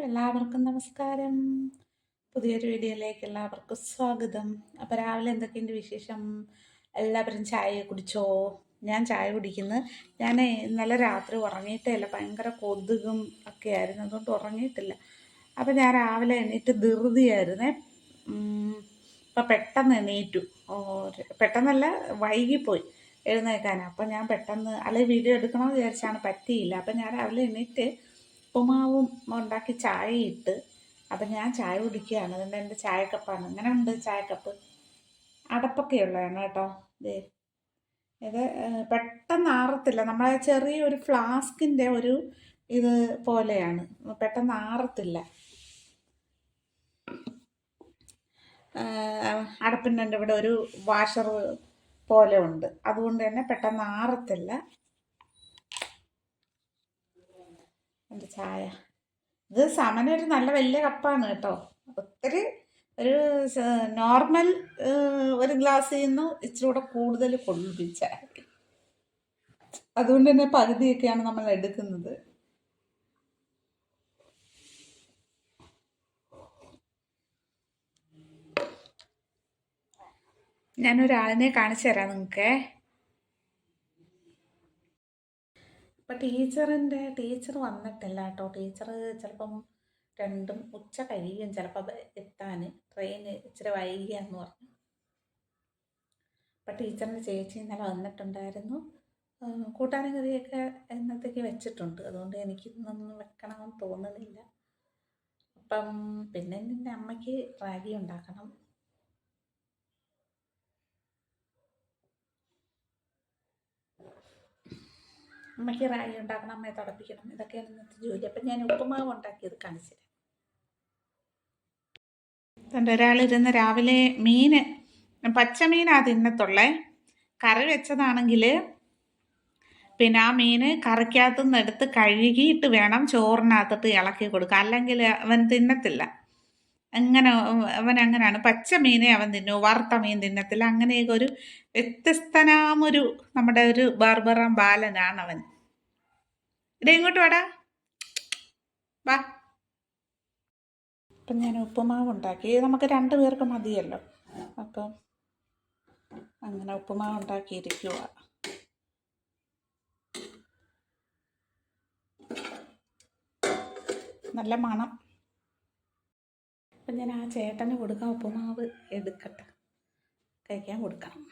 എല്ലാവർക്കും നമസ്കാരം. പുതിയൊരു വീഡിയോയിലേക്ക് എല്ലാവർക്കും സ്വാഗതം. അപ്പോൾ രാവിലെ എന്തൊക്കെയുണ്ട് വിശേഷം? എല്ലാവരും ചായ കുടിച്ചോ? ഞാൻ ചായ കുടിക്കുന്നു. ഞാൻ ഇന്നലെ രാത്രി ഉറങ്ങിയിട്ടില്ല, ഭയങ്കര കൊതുകും ഒക്കെ ആയിരുന്നു, അതുകൊണ്ട് ഉറങ്ങിയിട്ടില്ല. അപ്പോൾ ഞാൻ രാവിലെ എണീറ്റ് ധൃതിയായിരുന്നേ. അപ്പം പെട്ടെന്ന് എണീറ്റു. പെട്ടെന്നല്ല, വൈകിപ്പോയി എഴുന്നേക്കാൻ. അപ്പം ഞാൻ പെട്ടെന്ന് വീഡിയോ എടുക്കണമെന്ന് വിചാരിച്ചാണ്, പറ്റിയില്ല. അപ്പം ഞാൻ രാവിലെ എണീറ്റ് ഉപ്പുമാവും ഉണ്ടാക്കി ചായ ഇട്ട്. അപ്പം ഞാൻ ചായ കുടിക്കുകയാണ്. അതുകൊണ്ട് എൻ്റെ ചായക്കപ്പാണ്. അങ്ങനെ ഉണ്ട് ചായക്കപ്പ്. അടപ്പൊക്കെ ഉള്ളതാണ് കേട്ടോ. ഇത് പെട്ടെന്ന് ആറത്തില്ല. നമ്മളെ ചെറിയൊരു ഫ്ലാസ്കിൻ്റെ ഒരു ഇത് പോലെയാണ്, പെട്ടെന്ന് ആറത്തില്ല. അടപ്പിൻ്റെ ഇവിടെ ഒരു വാഷർ പോലെ ഉണ്ട്, അതുകൊണ്ട് തന്നെ പെട്ടെന്ന് ആറത്തില്ല എൻ്റെ ചായ. ഇത് സമന ഒരു നല്ല വലിയ കപ്പാണ് കേട്ടോ. ഒത്തിരി ഒരു നോർമൽ ഒരു ഗ്ലാസ്സിൽ നിന്ന് ഇച്ചിരി കൂടെ കൂടുതൽ കൊള്ളിപ്പിച്ച, അതുകൊണ്ട് തന്നെ പകുതിയൊക്കെയാണ് നമ്മൾ എടുക്കുന്നത്. ഞാനൊരാളിനെ കാണിച്ചു തരാം നിങ്ങൾക്ക്. അപ്പം ടീച്ചർ വന്നിട്ടില്ല കേട്ടോ. ടീച്ചർ ചിലപ്പം ഉച്ച കഴിയും ചിലപ്പോൾ എത്താൻ. ട്രെയിൻ ഇച്ചിരി വൈകിയാന്ന് പറഞ്ഞു. അപ്പം ടീച്ചറിൻ്റെ ചേച്ചി ഇന്നലെ വന്നിട്ടുണ്ടായിരുന്നു. കൂട്ടാനും കറിയൊക്കെ ഇന്നത്തേക്ക് വെച്ചിട്ടുണ്ട്, അതുകൊണ്ട് എനിക്കിന്നൊന്നും വെക്കണമെന്ന് തോന്നുന്നില്ല. അപ്പം പിന്നെ എൻ്റെ അമ്മയ്ക്ക് റാഗി ഉണ്ടാക്കണം. അമ്മയ്ക്ക് റാഗി ഉണ്ടാക്കണം, അമ്മയെ തിളപ്പിക്കണം, ഇതൊക്കെയാണ് ഇന്നത്തെ ജോലി. അപ്പം ഞാൻ ഉപ്പുമാവ് ഉണ്ടാക്കിയത് കാണിച്ചു തരാം. ഒരാളിരുന്ന് രാവിലെ പച്ചമീനാ തിന്നത്തുള്ളേ. കറി വെച്ചതാണെങ്കിൽ പിന്നെ ആ മീൻ കറിക്കകത്തുനിന്ന് എടുത്ത് കഴുകിയിട്ട് വേണം ചോറിനകത്തിട്ട് ഇളക്കി കൊടുക്കുക, അല്ലെങ്കിൽ അവൻ തിന്നത്തില്ല. അവൻ അങ്ങനെയാണ്. പച്ച മീനെ അവൻ തിന്നു, വറുത്ത മീൻ തിന്നത്തില്ല. അങ്ങനെയൊക്കെ ഒരു വ്യത്യസ്തനാമൊരു നമ്മുടെ ഒരു ബാർബറാം ബാലനാണ് അവൻ. ഇടേ ഇങ്ങോട്ട് വാടാ, വാ. അപ്പം ഞാൻ ഉപ്പുമാവ് ഉണ്ടാക്കി, നമുക്ക് 2 പേർക്ക് മതിയല്ലോ. അപ്പം അങ്ങനെ ഉപ്പുമാവ് ഉണ്ടാക്കിയിരിക്കുക. നല്ല മണം. അപ്പം ഞാൻ ആ ചേട്ടന് കൊടുക്കാം, ഉപ്പുമാവ് എടുക്കട്ടെ, കഴിക്കാൻ കൊടുക്കണം.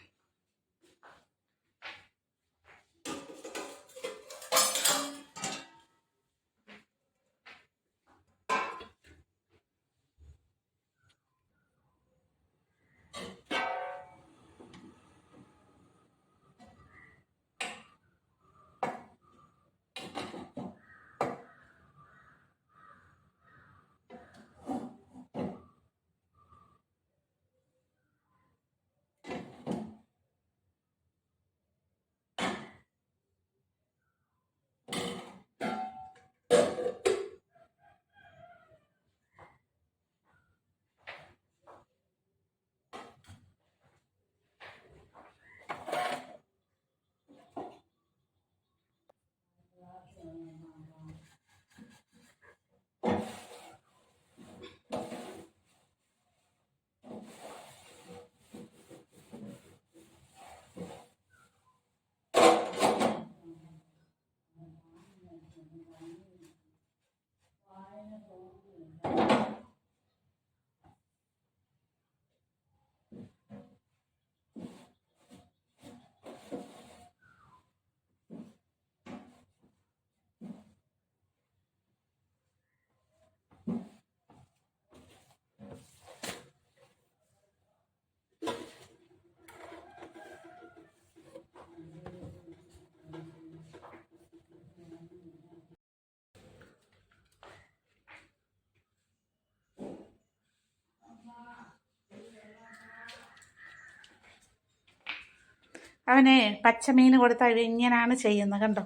അവനെ പച്ചമീൻ കൊടുത്താൽ ഇങ്ങനെയാണ് ചെയ്യുന്നത്, കണ്ടോ?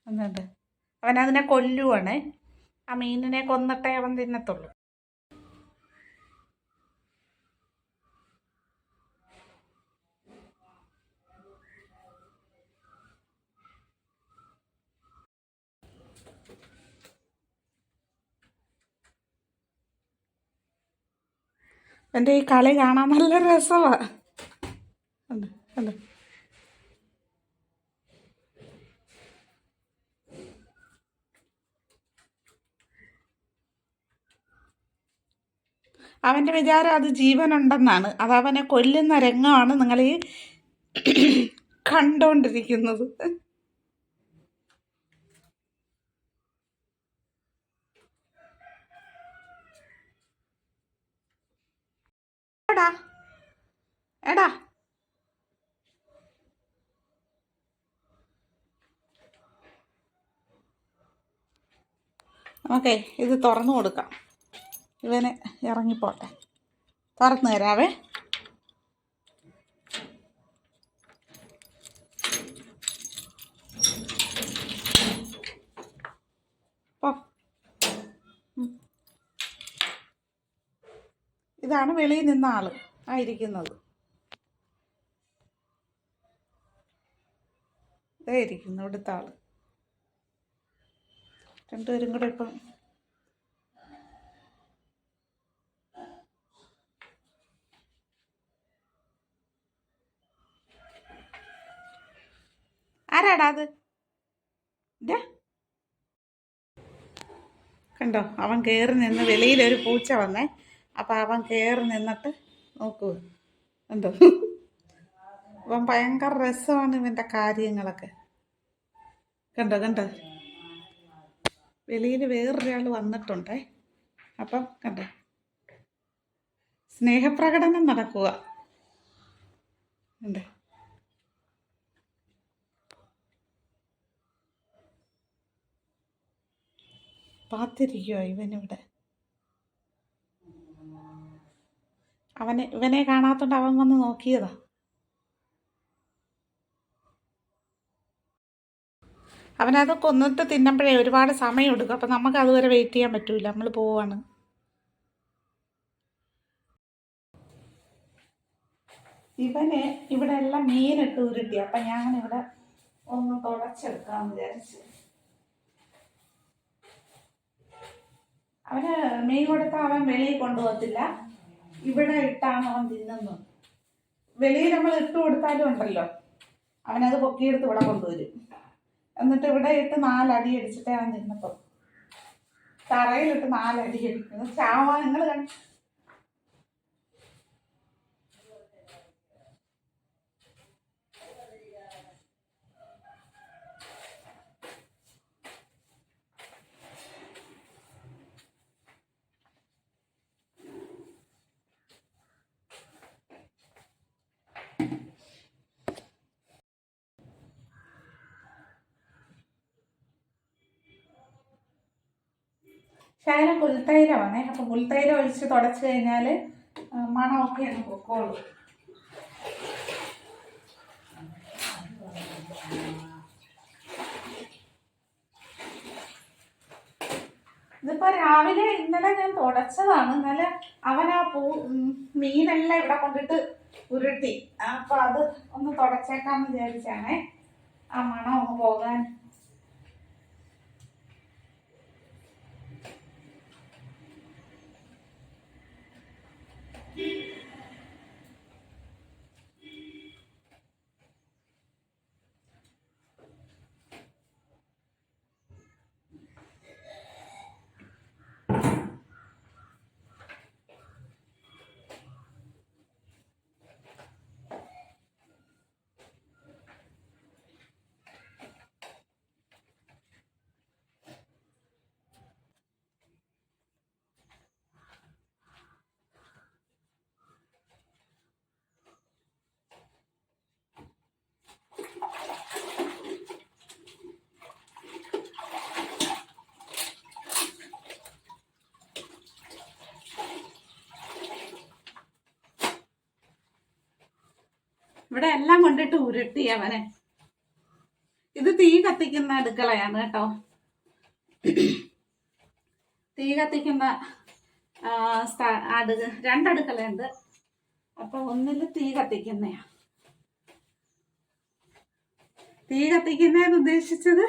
എന്നിട്ട് അവനതിനെ കൊല്ലുവാണേ. ആ മീനിനെ കൊന്നിട്ടേ അവൻ തിന്നത്തുള്ളൂ. എൻ്റെ ഈ കളി കാണാൻ നല്ല രസമാണ്. ഉണ്ട് ഉണ്ട്. അവൻ്റെ വിചാരം അത് ജീവനുണ്ടെന്നാണ്. അത് അവനെ കൊല്ലുന്ന രംഗമാണ് നിങ്ങൾ ഈ കണ്ടോണ്ടിരിക്കുന്നത്. എടാ എടാ ഓക്കെ, ഇത് തുറന്നു കൊടുക്കാം. ഇവന് ഇറങ്ങിപ്പോട്ടെ. തുറന്നു തരാവേ. ഇതാണ് വെളിയിൽ നിന്ന ആള് ആയിരിക്കുന്നത്. ഇതേ ഇരിക്കുന്നു ഇവിടുത്തെ ആള്. രണ്ടുപേരും കൂടെ ഇപ്പം ആരാടാ അത്? കണ്ടോ, അവൻ കയറി നിന്ന് വെളിയിലൊരു പൂച്ച വന്നേ. അപ്പം അവൻ കയറി നിന്നിട്ട് നോക്കൂ, കണ്ടോ? അവൻ ഭയങ്കര രസമാണ് ഇവൻ്റെ കാര്യങ്ങളൊക്കെ. കണ്ടോ കണ്ടോ, വെളിയിൽ വേറൊരാൾ വന്നിട്ടുണ്ടേ. അപ്പം കണ്ടോ, സ്നേഹപ്രകടനം നടക്കുക. ഉണ്ട്. പാത്തിരിക്കുക ഇവനിവിടെ. ഇവനെ കാണാത്തോണ്ട് അവൻ വന്ന് നോക്കിയതാ. അവനത് കൊന്നിട്ട് തിന്നുമ്പോഴേ ഒരുപാട് സമയം എടുക്കും. അപ്പം നമുക്ക് അതുവരെ വെയിറ്റ് ചെയ്യാൻ പറ്റൂല. നമ്മൾ പോവാണ്. ഇവന് ഇവിടെ എല്ലാം മീനിട്ട് ഉരുട്ടി. അപ്പം ഞാനിവിടെ ഒന്ന് തുടച്ചെടുക്കാമെന്ന് വിചാരിച്ചു. അവന് മീൻ കൊടുത്താൽ അവൻ വെളിയിൽ കൊണ്ടുപോകത്തില്ല. ഇവിടെ ഇട്ടാണ് അവൻ തിന്നുന്നത്. വെളിയിൽ നമ്മൾ ഇട്ട് കൊടുത്താലും ഉണ്ടല്ലോ, അവനത് പൊക്കിയെടുത്ത് ഇവിടെ കൊണ്ടുവരും. എന്നിട്ട് ഇവിടെ ഇട്ട് 4 അടി അടിച്ചിട്ടേ അവൻ തിന്നപ്പം. തറയിലിട്ട് 4 അടി അടിക്കുന്നത് ചാവാ. നിങ്ങൾ കണ്ടു. ശകലം പുൽത്തൈലമാണേ. അപ്പം പുൽത്തൈലം ഒഴിച്ച് തുടച്ച് കഴിഞ്ഞാൽ മണമൊക്കെ അങ്ങ് പൊക്കോളൂ. ഇതിപ്പോൾ രാവിലെ ഇന്നലെ ഞാൻ തുടച്ചതാണ്. ഇന്നലെ അവനാ മീനെല്ലാം ഇവിടെ കൊണ്ടിട്ട് ഉരുട്ടി. അപ്പം അത് ഒന്ന് തുടച്ചേക്കാന്ന് വിചാരിച്ചാണേ, ആ മണം ഒന്ന് പോകാൻ. ഇവിടെ എല്ലാം കൊണ്ടിട്ട് ഉരുട്ടി അവനെ. ഇത് തീ കത്തിക്കുന്ന അടുക്കളയാണ് കേട്ടോ. തീ കത്തിക്കുന്ന 2 അടുക്കളയുണ്ട്. അപ്പൊ ഒന്നിൽ തീ കത്തിക്കുന്നയാ. തീ കത്തിക്കുന്നതെന്ന് ഉദ്ദേശിച്ചത്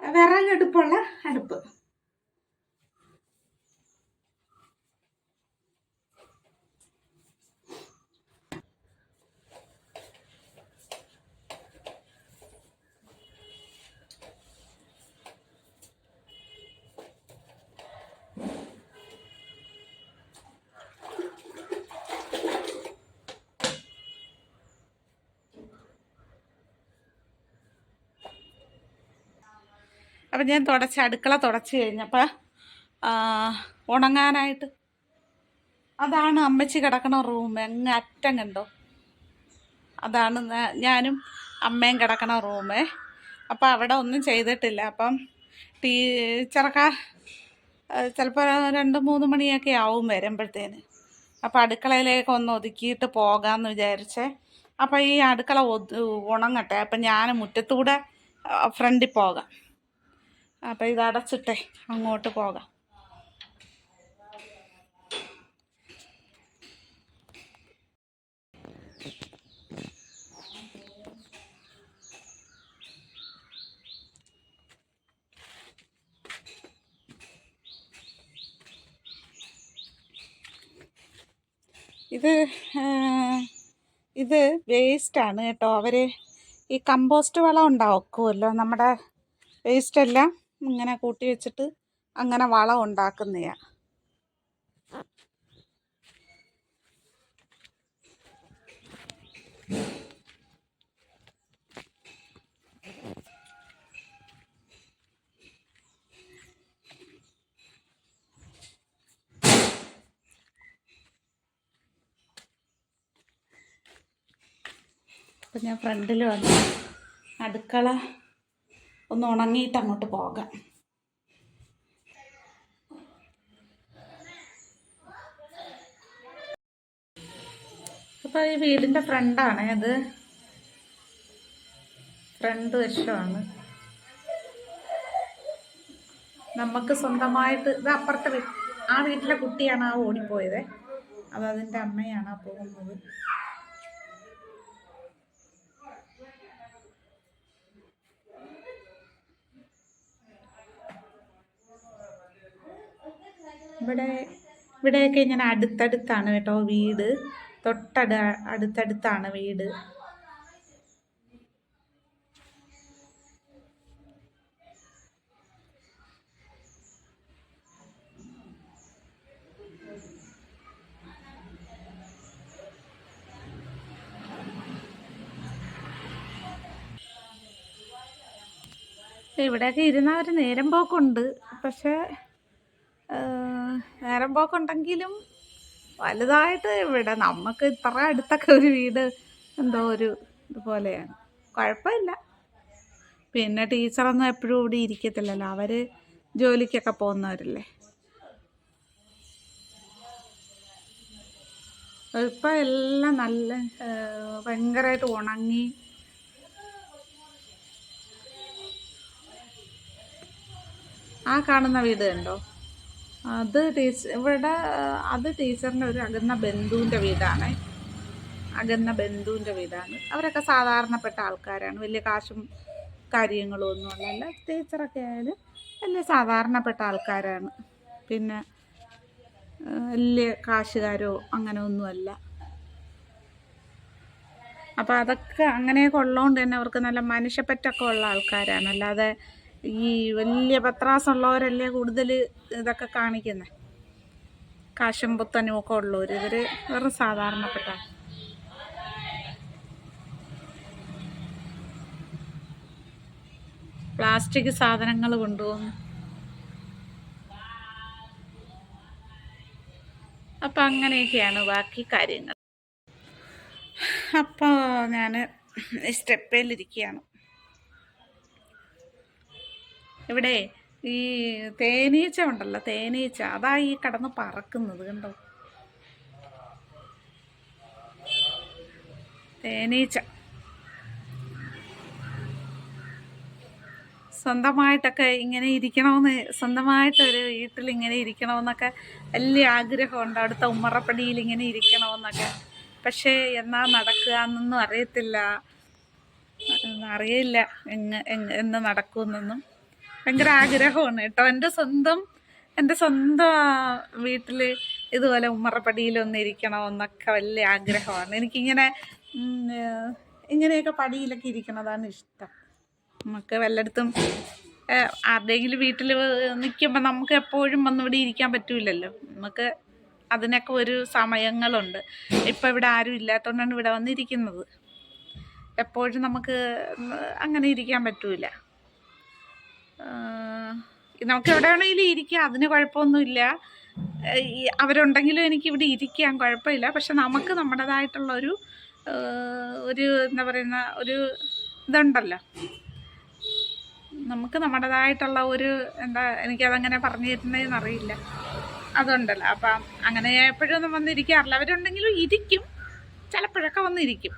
വിറകടുപ്പുള്ള അടുപ്പ്. അപ്പം ഞാൻ അടുക്കള തുടച്ച് കഴിഞ്ഞപ്പോൾ ഉണങ്ങാനായിട്ട് അതാണ് അമ്മച്ചി കിടക്കണ റൂം. അങ്ങ് അറ്റം കണ്ടോ, അതാണ് ഞാനും അമ്മയും കിടക്കണ റൂമേ. അപ്പം അവിടെ ഒന്നും ചെയ്തിട്ടില്ല. അപ്പം ടീച്ചറൊക്കെ ചിലപ്പോൾ 2-3 മണിയൊക്കെ ആവും വരുമ്പോഴത്തേന്. അപ്പം അടുക്കളയിലേക്ക് ഒന്ന് ഒതുക്കിയിട്ട് പോകാമെന്ന് വിചാരിച്ചേ. അപ്പം ഈ അടുക്കള ഉണങ്ങട്ടെ. അപ്പം ഞാൻ മുറ്റത്തൂടെ ഫ്രണ്ടിൽ പോകാം. അപ്പം ഇത് അടച്ചിട്ടേ അങ്ങോട്ട് പോകാം. ഇത് വേസ്റ്റാണ് കേട്ടോ. അവർ ഈ കമ്പോസ്റ്റ് വളം ഉണ്ടാക്കുമല്ലോ, നമ്മുടെ വേസ്റ്റെല്ലാം ഇങ്ങനെ കൂട്ടി വെച്ചിട്ട് അങ്ങനെ വളം ഉണ്ടാക്കുന്നതാണ്. അപ്പം ഞാൻ ഫ്രണ്ടിൽ വന്ന് അടുക്കള ഒന്ന് ഉണങ്ങിയിട്ട് അങ്ങോട്ട് പോകാം. അപ്പോൾ ഈ വീടിൻ്റെ ഫ്രണ്ടാണ് അത്, ഫ്രണ്ട് വശമാണ്. നമുക്ക് സ്വന്തമായിട്ട് ഇത് അപ്പുറത്തെ ആ വീട്ടിലെ കുട്ടിയാണ് ആ ഓടിപ്പോയത്. അതിൻ്റെ അമ്മയാണ് ആ പോകുന്നത്. ഇവിടെയൊക്കെ ഇങ്ങനെ അടുത്തടുത്താണ് കേട്ടോ വീട്. അടുത്തടുത്താണ് വീട്. ഇവിടെയൊക്കെ ഇരുന്ന ഒരു നേരം പോക്കുണ്ട്. പക്ഷേ നേരം പോക്കുണ്ടെങ്കിലും വലുതായിട്ട് ഇവിടെ നമുക്ക് ഇത്ര അടുത്തൊക്കെ ഒരു വീട് എന്തോ ഒരു ഇതുപോലെയാണ്. കുഴപ്പമില്ല. പിന്നെ ടീച്ചറൊന്നും എപ്പോഴും ഇവിടെ ഇരിക്കത്തില്ലല്ലോ, അവർ ജോലിക്കൊക്കെ പോകുന്നവരല്ലേ. ഇപ്പം എല്ലാം നല്ല ഭയങ്കരമായിട്ട് ഉണങ്ങി. ആ കാണുന്ന വീട് കണ്ടോ, അത് ടീച്ചറിൻ്റെ ഒരു അകന്ന ബന്ധുവിൻ്റെ വീടാണ്. അവരൊക്കെ സാധാരണപ്പെട്ട ആൾക്കാരാണ്. വലിയ കാശും കാര്യങ്ങളും ഒന്നും ഉള്ളതല്ല. ടീച്ചറൊക്കെ ആയാലും വലിയ സാധാരണപ്പെട്ട ആൾക്കാരാണ്. പിന്നെ വലിയ കാശുകാരോ അങ്ങനെ ഒന്നുമല്ല. അപ്പോൾ അതൊക്കെ അങ്ങനെയൊക്കെ ഉള്ളതുകൊണ്ട് തന്നെ അവർക്ക് നല്ല മനുഷ്യപ്പറ്റൊക്കെ ഉള്ള ആൾക്കാരാണ്. അല്ലാതെ ഈ വലിയ പത്രാസുള്ളവരല്ലേ കൂടുതൽ ഇതൊക്കെ കാണിക്കുന്നത്. കാശും പുത്തനും ഒക്കെ ഉള്ളവർ. ഇവർ വെറും സാധാരണപ്പെട്ട. പ്ലാസ്റ്റിക് സാധനങ്ങൾ കൊണ്ടുപോകുന്നു. അപ്പം അങ്ങനെയൊക്കെയാണ് ബാക്കി കാര്യങ്ങൾ. അപ്പോൾ ഞാൻ സ്റ്റെപ്പേലിരിക്കുകയാണ്. ഇവിടെ ഈ തേനീച്ച ഉണ്ടല്ലോ, തേനീച്ച അതാ ഈ കടന്ന് പറക്കുന്നത് കണ്ടോ. തേനീച്ച സ്വന്തമായിട്ടൊക്കെ ഇങ്ങനെ ഇരിക്കണമെന്ന്, സ്വന്തമായിട്ടൊരു വീട്ടിൽ ഇങ്ങനെ ഇരിക്കണമെന്നൊക്കെ വലിയ ആഗ്രഹമുണ്ട്. അടുത്ത ഉമ്മറപ്പടിയിൽ ഇങ്ങനെ ഇരിക്കണമെന്നൊക്കെ. പക്ഷേ എന്നാ നടക്കുക എന്നൊന്നും അറിയില്ല എന്ന് നടക്കുമെന്നൊന്നും. ഭയങ്കര ആഗ്രഹമാണ് കേട്ടോ. എൻ്റെ സ്വന്തം വീട്ടിൽ ഇതുപോലെ ഉമ്മറപ്പടിയിലൊന്ന് ഇരിക്കണമെന്നൊക്കെ വലിയ ആഗ്രഹമാണ് എനിക്കിങ്ങനെ. ഇങ്ങനെയൊക്കെ പടിയിലൊക്കെ ഇരിക്കണതാണ് ഇഷ്ടം. നമുക്ക് വല്ലയിടത്തും ആരുടെയെങ്കിലും വീട്ടിൽ നിൽക്കുമ്പോൾ നമുക്ക് എപ്പോഴും വന്നിവിടെ ഇരിക്കാൻ പറ്റൂലല്ലോ. നമുക്ക് അതിനൊക്കെ ഒരു സമയങ്ങളുണ്ട്. ഇപ്പം ഇവിടെ ആരും ഇല്ലാത്തതുകൊണ്ടാണ് ഇവിടെ വന്നിരിക്കുന്നത്. എപ്പോഴും നമുക്ക് അങ്ങനെ ഇരിക്കാൻ പറ്റൂല. നമുക്ക് എവിടെ വേണമെങ്കിലും ഇരിക്കാം, അതിന് കുഴപ്പമൊന്നുമില്ല. അവരുണ്ടെങ്കിലും എനിക്കിവിടെ ഇരിക്കാം, കുഴപ്പമില്ല. പക്ഷെ നമുക്ക് നമ്മുടേതായിട്ടുള്ള ഒരു എന്താ പറയുന്ന ഒരു ഇതുണ്ടല്ലോ, നമുക്ക് നമ്മുടേതായിട്ടുള്ള എന്താ, എനിക്കതങ്ങനെ പറഞ്ഞു തരുന്നതെന്ന് അറിയില്ല, അതുണ്ടല്ലോ. അപ്പം അങ്ങനെ എപ്പോഴും ഒന്നും വന്നിരിക്കാറില്ല. അവരുണ്ടെങ്കിലും ഇരിക്കും, ചിലപ്പോഴൊക്കെ വന്നിരിക്കും.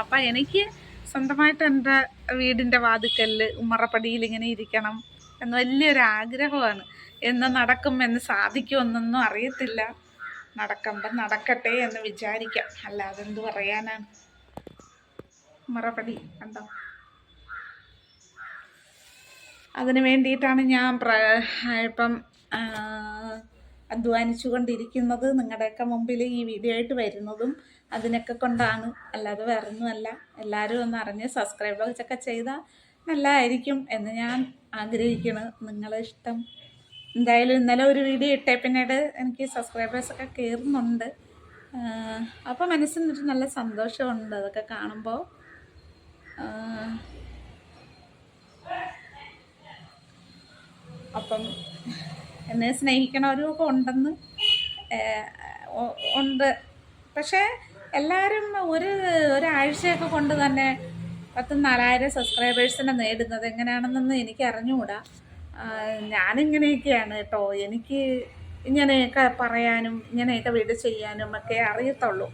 അപ്പം എനിക്ക് സ്വന്തമായിട്ട് എൻ്റെ വീടിൻ്റെ വാതിക്കലിൽ ഉമ്മറപ്പടിയിൽ ഇങ്ങനെ ഇരിക്കണം എന്ന് വലിയൊരു ആഗ്രഹമാണ്. എന്ന് നടക്കും, എന്ന് സാധിക്കുമെന്നൊന്നും അറിയത്തില്ല. നടക്കുമ്പം നടക്കട്ടെ എന്ന് വിചാരിക്കാം, അല്ലാതെ എന്ത് പറയാനാണ്. ഉമ്മറപ്പടി കണ്ടോ, അതിന് വേണ്ടിയിട്ടാണ് ഞാൻ ഇപ്പം അധ്വാനിച്ചു കൊണ്ടിരിക്കുന്നത്. നിങ്ങളുടെയൊക്കെ മുമ്പിൽ ഈ വീഡിയോ ആയിട്ട് വരുന്നതും അതിനൊക്കെ കൊണ്ടാണ്, അല്ലാതെ വേറൊന്നുമല്ല. എല്ലാവരും ഒന്ന് അറിഞ്ഞ് സബ്സ്ക്രൈബൊക്കെ ചെയ്താൽ നല്ലതായിരിക്കും എന്ന് ഞാൻ ആഗ്രഹിക്കുന്നു. നിങ്ങളെ ഇഷ്ടം എന്തായാലും ഇന്നലെ ഒരു വീഡിയോ ഇട്ടേ പിന്നീട് എനിക്ക് സബ്സ്ക്രൈബേഴ്സൊക്കെ കയറുന്നുണ്ട്. അപ്പോൾ മനസ്സിനൊരു നല്ല സന്തോഷമുണ്ട് അതൊക്കെ കാണുമ്പോൾ. അപ്പം എന്നെ സ്നേഹിക്കണവരും ഒക്കെ ഉണ്ട്. പക്ഷേ എല്ലാവരും ഒരാഴ്ചയൊക്കെ കൊണ്ട് തന്നെ 10,000-4,000 സബ്സ്ക്രൈബേഴ്സിനെ നേടുന്നത് എങ്ങനെയാണെന്നൊന്നും എനിക്ക് അറിഞ്ഞുകൂടാ. ഞാനിങ്ങനെയൊക്കെയാണ് കേട്ടോ. എനിക്ക് ഇങ്ങനെയൊക്കെ പറയാനും ഇങ്ങനെയൊക്കെ വീഡിയോ ചെയ്യാനും ഒക്കെ അറിയത്തുള്ളൂ.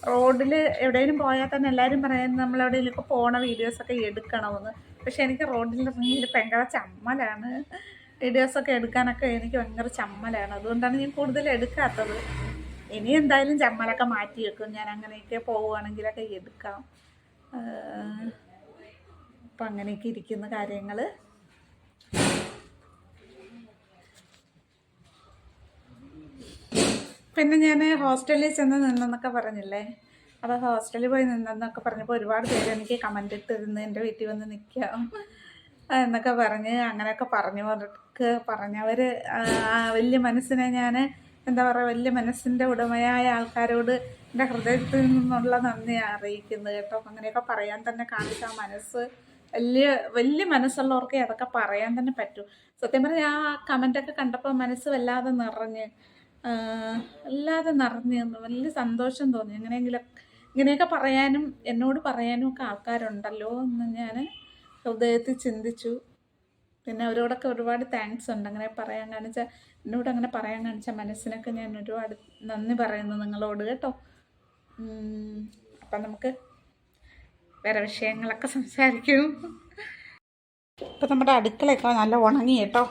റോഡിൽ എവിടെയെങ്കിലും പോയാൽ തന്നെ എല്ലാവരും പറയുന്നത് നമ്മളെവിടെയെങ്കിലുമൊക്കെ പോണ വീഡിയോസൊക്കെ എടുക്കണമെന്ന്. പക്ഷെ എനിക്ക് റോഡിൽ ഇറങ്ങിയിൽ ഭയങ്കര ചമ്മലാണ്. വീഡിയോസൊക്കെ എടുക്കാനൊക്കെ എനിക്ക് ഭയങ്കര ചമ്മലാണ്. അതുകൊണ്ടാണ് ഞാൻ കൂടുതൽ എടുക്കാത്തത്. ഇനി എന്തായാലും ചമ്മലൊക്കെ മാറ്റി വെക്കും. ഞാൻ അങ്ങനെയൊക്കെ പോവുകയാണെങ്കിലൊക്കെ എടുക്കാം. അപ്പം അങ്ങനെയൊക്കെ ഇരിക്കുന്ന കാര്യങ്ങൾ. പിന്നെ ഞാൻ ഹോസ്റ്റലിൽ ചെന്ന് നിന്നെന്നൊക്കെ പറഞ്ഞില്ലേ, അപ്പോൾ ഹോസ്റ്റലിൽ പോയി നിന്നെന്നൊക്കെ പറഞ്ഞപ്പോൾ ഒരുപാട് പേര് എനിക്ക് കമൻ്റ് ഇട്ടിരുന്ന് എൻ്റെ വീട്ടിൽ വന്ന് നിൽക്കാം എന്നൊക്കെ പറഞ്ഞ് അങ്ങനെയൊക്കെ പറഞ്ഞവർ വലിയ മനസ്സിനെ ഞാൻ എന്താ പറയുക, വലിയ മനസ്സിൻ്റെ ഉടമയായ ആൾക്കാരോട് എൻ്റെ ഹൃദയത്തിൽ നിന്നുള്ള നന്ദി അറിയിക്കുന്നത് കേട്ടോ. അങ്ങനെയൊക്കെ പറയാൻ തന്നെ കാണിച്ച മനസ്സ്, വലിയ മനസ്സുള്ളവർക്കേ അതൊക്കെ പറയാൻ തന്നെ പറ്റൂ. സത്യം പറഞ്ഞാൽ ആ കമൻ്റൊക്കെ കണ്ടപ്പോൾ മനസ്സ് വല്ലാതെ നിറഞ്ഞ് വലിയ സന്തോഷം തോന്നി. ഇങ്ങനെയൊക്കെ പറയാനും എന്നോട് പറയാനും ഒക്കെ ആൾക്കാരുണ്ടല്ലോ എന്ന് ഞാൻ ഹൃദയത്തിൽ ചിന്തിച്ചു. പിന്നെ അവരോടൊക്കെ ഒരുപാട് താങ്ക്സ് ഉണ്ട്. അങ്ങനെ പറയാൻ കാണിച്ച മനസ്സിനൊക്കെ ഞാൻ ഒരുപാട് നന്ദി പറയുന്നു നിങ്ങളോട് കേട്ടോ. അപ്പം നമുക്ക് വേറെ വിഷയങ്ങളൊക്കെ സംസാരിക്കും. ഇപ്പം നമ്മുടെ അടുക്കളയൊക്കെ നല്ല ഉണങ്ങി കേട്ടോ.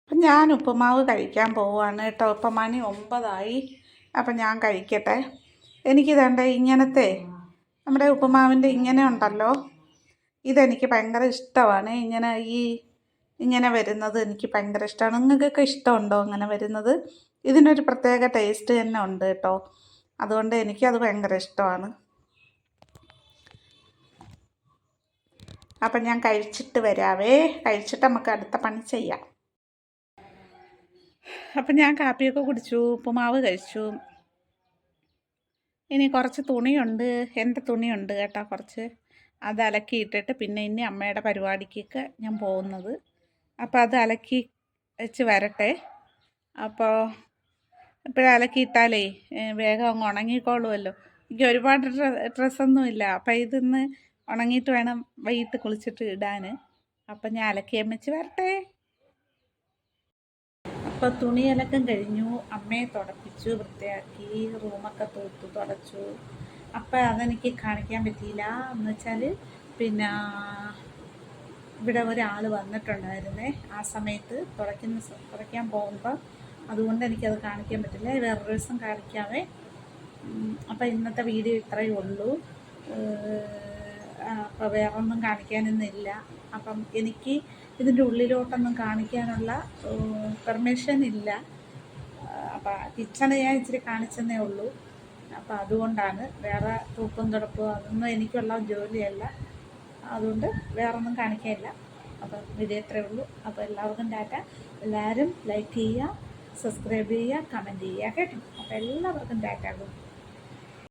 അപ്പം ഞാൻ ഉപ്പുമാവ് കഴിക്കാൻ പോവുകയാണ് കേട്ടോ. ഇപ്പം മണി 9 അപ്പം ഞാൻ കഴിക്കട്ടെ. എനിക്കിതേണ്ട ഇങ്ങനത്തെ നമ്മുടെ ഉപ്പുമാവിൻ്റെ ഇങ്ങനെ ഉണ്ടല്ലോ, ഇതെനിക്ക് ഭയങ്കര ഇഷ്ടമാണ്. ഇങ്ങനെ വരുന്നത് എനിക്ക് ഭയങ്കര ഇഷ്ടമാണ്. നിങ്ങൾക്കൊക്കെ ഇഷ്ടമുണ്ടോ അങ്ങനെ വരുന്നത്? ഇതിനൊരു പ്രത്യേക ടേസ്റ്റ് തന്നെ ഉണ്ട് കേട്ടോ. അതുകൊണ്ട് എനിക്കത് ഭയങ്കര ഇഷ്ടമാണ്. അപ്പം ഞാൻ കഴിച്ചിട്ട് വരാവേ. കഴിച്ചിട്ട് നമുക്ക് അടുത്ത പണി ചെയ്യാം. അപ്പം ഞാൻ കാപ്പിയൊക്കെ കുടിച്ചു, ഉപ്പുമാവ് കഴിച്ചു. ഇനി കുറച്ച് തുണിയുണ്ട്, എൻ്റെ തുണിയുണ്ട് കേട്ടോ കുറച്ച്. അത് അലക്കിയിട്ടിട്ട് പിന്നെ ഇനി അമ്മയുടെ പരിപാടിക്കൊക്കെ ഞാൻ പോകുന്നത്. അപ്പോൾ അത് അലക്കി വെച്ച് വരട്ടെ. അപ്പോൾ ഇപ്പോഴും അലക്കിയിട്ടാലേ വേഗം അങ്ങ് ഉണങ്ങിക്കോളുമല്ലോ. എനിക്ക് ഒരുപാട് ഡ്രസ്സൊന്നുമില്ല. അപ്പം ഇതിന്ന് ഉണങ്ങിയിട്ട് വേണം വൈകിട്ട് കുളിച്ചിട്ട് ഇടാൻ. അപ്പം ഞാൻ അലക്കി വെച്ച് വരട്ടെ. അപ്പോൾ തുണിയലക്കം കഴിഞ്ഞു, അമ്മയെ തുടപ്പിച്ചു, വൃത്തിയാക്കി, റൂമൊക്കെ തുടച്ചു. അപ്പം അതെനിക്ക് കാണിക്കാൻ പറ്റിയില്ല. എന്ന് വെച്ചാൽ പിന്നെ ഇവിടെ ഒരാൾ വന്നിട്ടുണ്ടായിരുന്നേ ആ സമയത്ത് തുടയ്ക്കാൻ പോകുമ്പോൾ. അതുകൊണ്ട് എനിക്കത് കാണിക്കാൻ പറ്റില്ല. വേറൊരു ദിവസം കാണിക്കാമേ. അപ്പം ഇന്നത്തെ വീഡിയോ ഇത്രയേ ഉള്ളൂ. അപ്പോൾ വേറെ ഒന്നും കാണിക്കാനൊന്നുമില്ല. അപ്പം എനിക്ക് ഇതിൻ്റെ ഉള്ളിലോട്ടൊന്നും കാണിക്കാനുള്ള പെർമിഷൻ ഇല്ല. അപ്പം കിച്ചണ് ഞാൻ ഇച്ചിരി കാണിച്ചെന്നേ ഉള്ളൂ. അപ്പം അതുകൊണ്ടാണ്, വേറെ തൂക്കും തുടപ്പും അതൊന്നും എനിക്കുള്ള ജോലിയല്ല. അതുകൊണ്ട് വേറൊന്നും കാണിക്കാനില്ല. അപ്പം വീഡിയോ ഇത്രയേ ഉള്ളൂ. അപ്പോൾ എല്ലാവർക്കും ടാറ്റ. എല്ലാവരും ലൈക്ക് ചെയ്യുക, സബ്സ്ക്രൈബ് ചെയ്യുക, കമൻറ്റ് ചെയ്യുക കേട്ടോ. അപ്പോൾ എല്ലാവർക്കും ടാറ്റ.